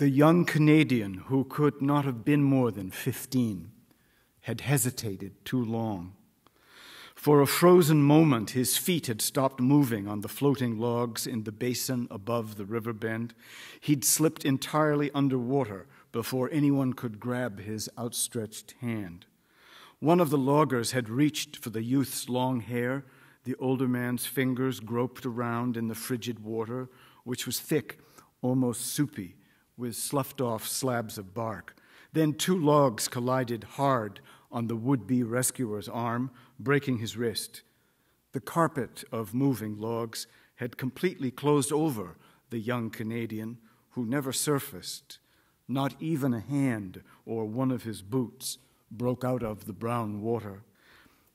The young Canadian, who could not have been more than 15, had hesitated too long. For a frozen moment, his feet had stopped moving on the floating logs in the basin above the river bend. He'd slipped entirely underwater before anyone could grab his outstretched hand. One of the loggers had reached for the youth's long hair. The older man's fingers groped around in the frigid water, which was thick, almost soupy, with sloughed-off slabs of bark. Then 2 logs collided hard on the would-be rescuer's arm, breaking his wrist. The carpet of moving logs had completely closed over the young Canadian, who never surfaced. Not even a hand or one of his boots broke out of the brown water.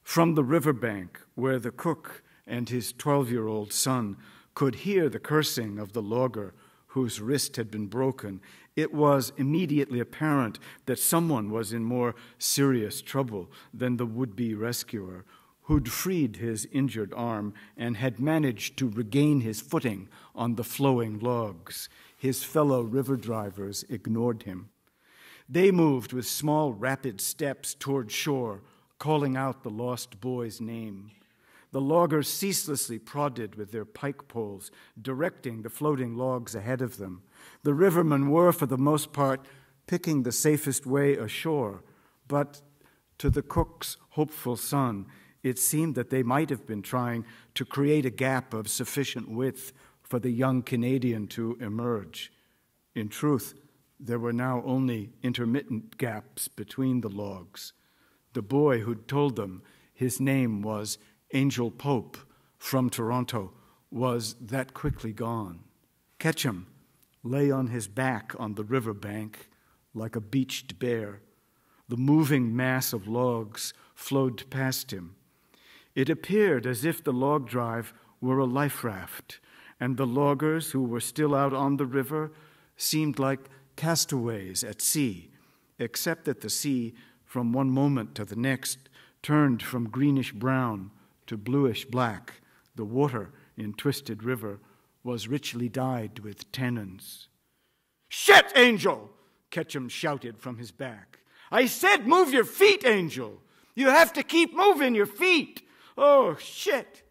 From the riverbank, where the cook and his 12-year-old son could hear the cursing of the logger whose wrist had been broken, it was immediately apparent that someone was in more serious trouble than the would-be rescuer, who'd freed his injured arm and had managed to regain his footing on the flowing logs. His fellow river drivers ignored him. They moved with small, rapid steps toward shore, calling out the lost boy's name. The loggers ceaselessly prodded with their pike poles, directing the floating logs ahead of them. The rivermen were, for the most part, picking the safest way ashore, but to the cook's hopeful son, it seemed that they might have been trying to create a gap of sufficient width for the young Canadian to emerge. In truth, there were now only intermittent gaps between the logs. The boy who'd told them his name was Angel Pope from Toronto was that quickly gone. Ketchum lay on his back on the riverbank like a beached bear. The moving mass of logs flowed past him. It appeared as if the log drive were a life raft, and the loggers who were still out on the river seemed like castaways at sea, except that the sea, from one moment to the next, turned from greenish-brown to bluish-black. The water in Twisted River was richly dyed with tannins. "Shit, Angel!" Ketchum shouted from his back. "I said move your feet, Angel! You have to keep moving your feet! Oh, shit!"